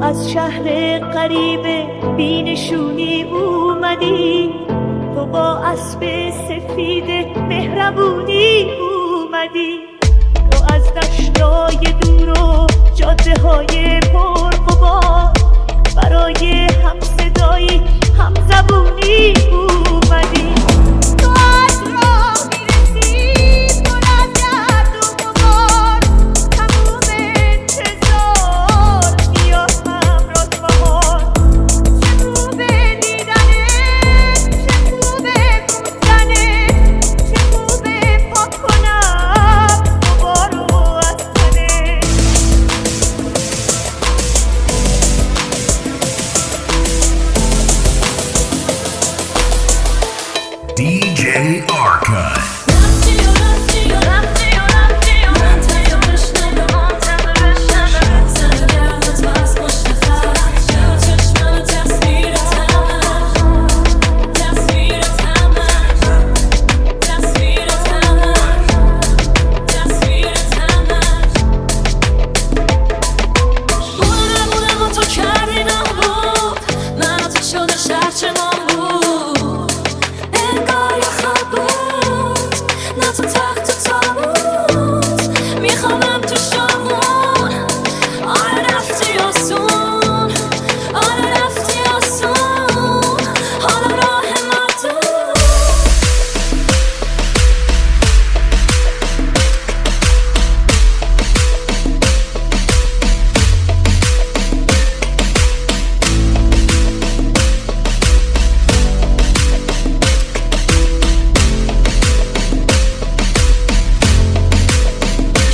از شهر غریب بینشونی اومدی، تو با اسب سفید مهربونی اومدی، تو از دشتای دور و جاده های پرغبار برای هم صدایی هم زبونی اومدی. تو از راه میرسی پر از درد و غبار، تموم انتظار بیا همراه بهار. چه خوبه دیدنت، چه خوبه بودنت، چه خوبه پاک کنم غبارو از تنت. DJ Archive.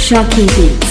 Shocky Beats.